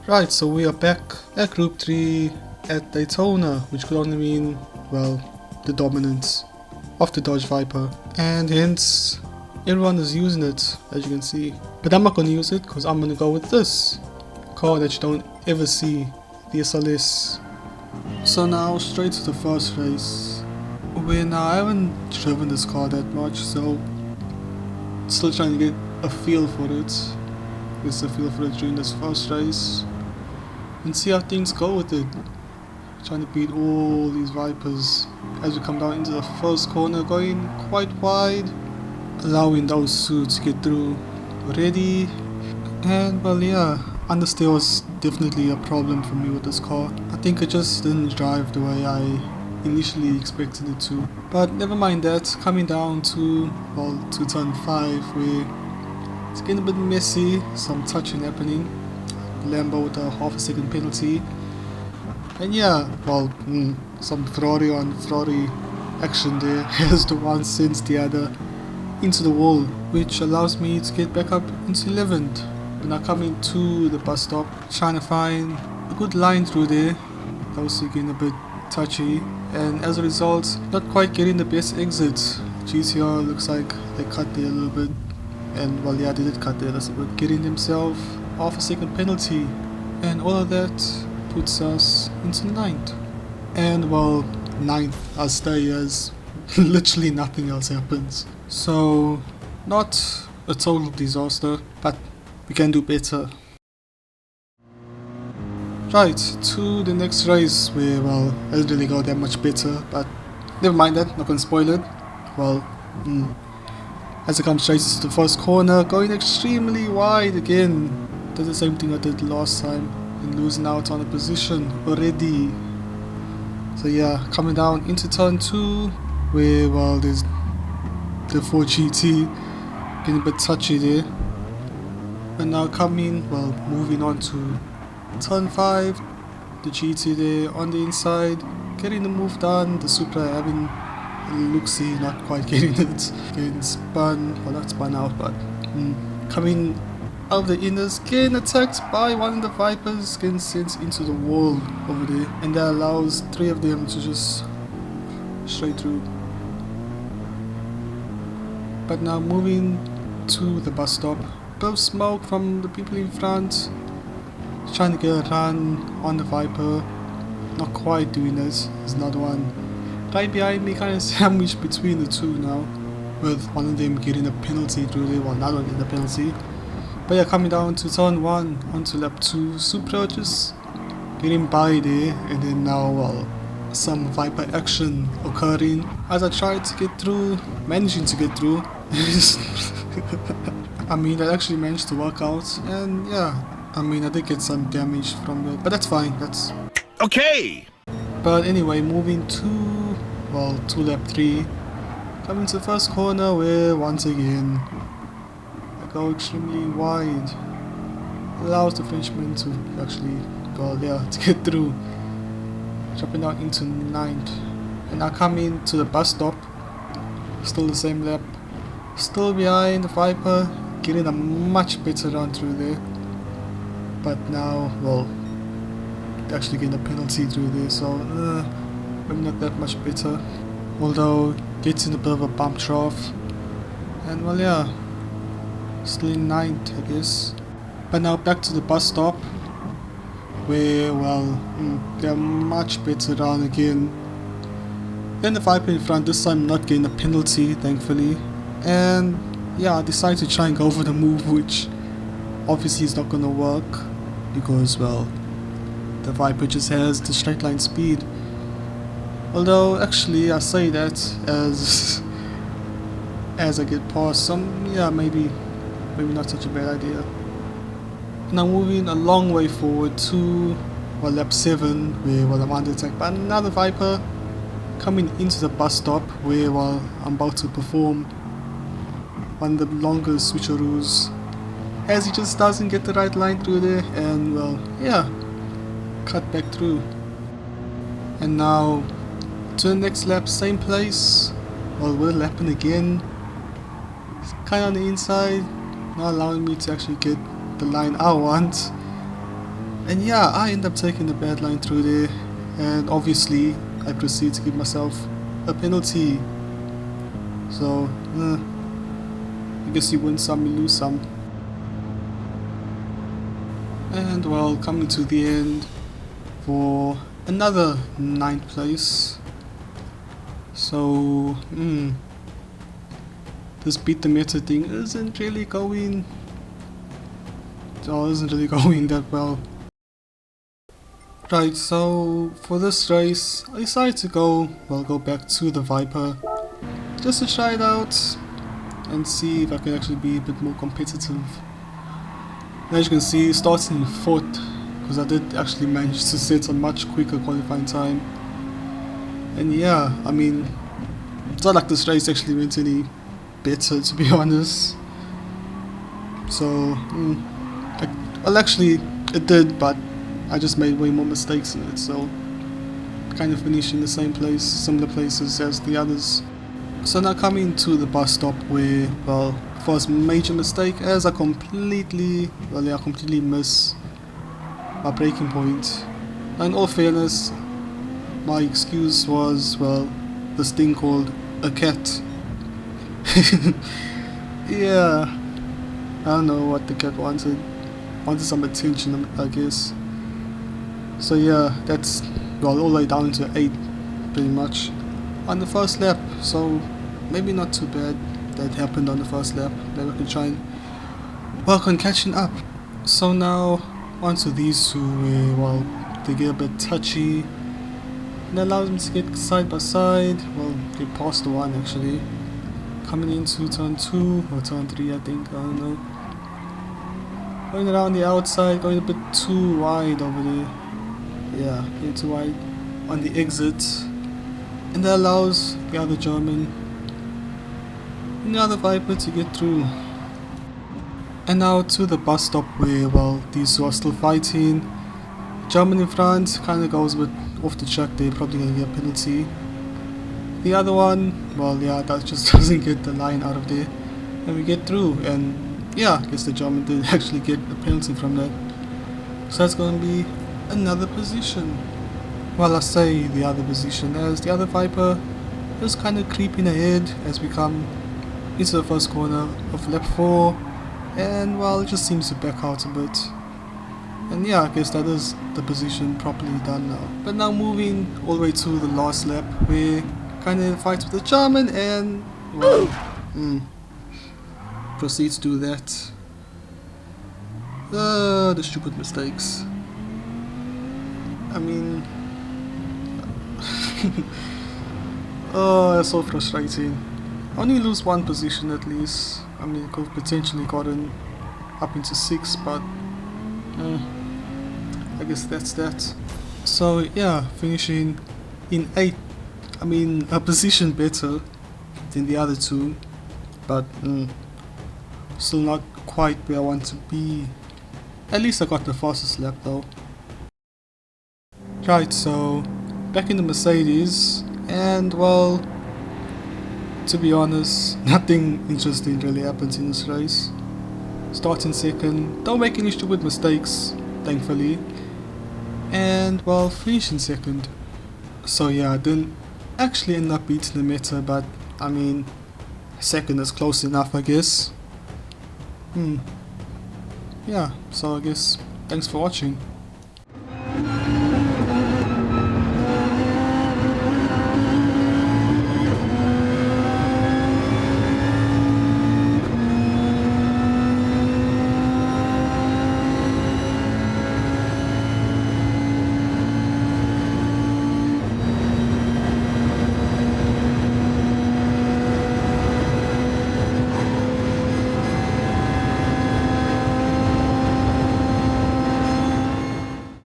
Right, so we are back at Group 3 at Daytona, which could only mean, well, the dominance of the Dodge Viper. And hence, everyone is using it, as you can see. But I'm not going to use it, because I'm going to go with this car that you don't ever see, the SLS. So now, straight to the first race. Now I haven't driven this car that much, so still trying to get a feel for it. Get a feel for it during this first race. And see how things go with it. Trying to beat all these Vipers as we come down into the first corner, going quite wide, allowing those two to get through already. And well, yeah, understeer was definitely a problem for me with this car. I think it just didn't drive the way I initially expected it to. But never mind that, coming down to turn 5 where it's getting a bit messy, some touching happening. Lambo with a half a second penalty, and yeah, some Ferrari on Ferrari action there as the one sends the other into the wall, which allows me to get back up into 11th. When I come into the bus stop, trying to find a good line through there, those are getting a bit touchy, and as a result, not quite getting the best exit. GTR looks like they cut there a little bit, and well, yeah, they did cut there a little bit, getting themselves half a second penalty, and all of that puts us into 9th. And well, 9th I'll stay as literally nothing else happens. So not a total disaster, but we can do better. Right, to the next race where, well, I didn't really go that much better, but never mind that, not gonna spoil it. Well, as I come straight to the first corner, going extremely wide again. Did the same thing I did last time and losing out on a position already. So yeah, coming down into turn 2 where, well, there's the 4 GT getting a bit touchy there. And now moving on to turn 5, the GT there on the inside, getting the move done, the Supra having a look-see, not quite getting it, getting spun, well not spun out, but coming out of the inners, getting attacked by one of the Vipers, getting sent into the wall over there, and that allows 3 of them to just straight through. But now moving to the bus stop, bit of smoke from the people in front, trying to get a run on the Viper, not quite doing it. There's another one right behind me, kind of sandwiched between the two now, with one of them getting a penalty through there, well, another one getting a penalty. But yeah, coming down to turn 1 onto lap 2, Supra just getting by there, and then now, well, some Viper action occurring as I tried to get through, managing to get through. I mean, that actually managed to work out, and yeah, I mean, I did get some damage from it, but that's fine, that's okay. But anyway, moving to lap 3, coming to the first corner where once again go extremely wide, allows the Frenchman to actually to get through, dropping down into 9th. And now coming to the bus stop, still the same lap, still behind the Viper, getting a much better run through there, but now, well, actually getting a penalty through there, so maybe not that much better, although gets in a bit of a bump trough, and well, yeah, still in 9th, I guess. But now back to the bus stop, where, well, they're much better run again. Then the Viper in front, this time not getting a penalty, thankfully. And yeah, I decided to try and go for the move, which obviously is not gonna work, because, well, the Viper just has the straight line speed. Although, actually, I say that as I get past some, yeah, maybe not such a bad idea. Now moving a long way forward to, well, lap 7, where, well, I'm under attack by another Viper, coming into the bus stop, where, well, I'm about to perform one of the longest switcheroos, as he just doesn't get the right line through there, and, well, yeah, cut back through. And now to the next lap, same place, well, we're lapping again, kind of on the inside, not allowing me to actually get the line I want. And yeah, I end up taking the bad line through there, and obviously I proceed to give myself a penalty. So, I guess you win some, you lose some. And well, coming to the end for another 9th place. So, this beat the meta thing isn't really going that well. Right, so for this race, I decided to go back to the Viper, just to try it out and see if I can actually be a bit more competitive. As you can see, starting in 4th, because I did actually manage to set a much quicker qualifying time. And yeah, I mean, it's not like this race actually went any better, to be honest. So, well actually, it did, but I just made way more mistakes in it, so kind of finished in the same place, similar places as the others. So now coming to the bus stop where, well, first major mistake, as I completely miss my braking point. Now in all fairness, my excuse was, well, this thing called a cat. Yeah, I don't know what the cat wanted some attention, I guess. So yeah, that's, well, all the way down to 8 pretty much on the first lap, so maybe not too bad that happened on the first lap. Maybe I can try and work on catching up. So now onto these two where, well, they get a bit touchy. It allows them to get side by side, well, get past the one actually. Coming into turn 2 or turn 3 I think, I don't know. Going around the outside, going a bit too wide over there. Yeah, getting too wide on the exit. And that allows the other German and the other Viper to get through. And now to the bus stop where, well, these two are still fighting. German in front kind of goes a bit off the track there, probably going to get a penalty. The other one, well, yeah, that just doesn't get the line out of there. And we get through, and yeah, I guess the German did actually get a penalty from that. So that's going to be another position. Well, I say the other position, as the other Viper is kind of creeping ahead as we come into the first corner of lap 4. And well, it just seems to back out a bit. And yeah, I guess that is the position properly done now. But now moving all the way to the last lap, where kind of fights with the German and, well, proceeds to do that. The stupid mistakes. I mean, oh, it's so frustrating. I only lose one position at least. I mean, could have potentially gotten up into 6, but I guess that's that. So yeah, finishing in 8th. I mean, a position better than the other two, but still not quite where I want to be. At least I got the fastest lap though. Right, so back in the Mercedes, and well, to be honest, nothing interesting really happens in this race. Starting second, don't make any stupid mistakes, thankfully, and well, finishing second. So yeah, I didn't actually end up beating the meta, but I mean, second is close enough, I guess. Yeah, so I guess thanks for watching.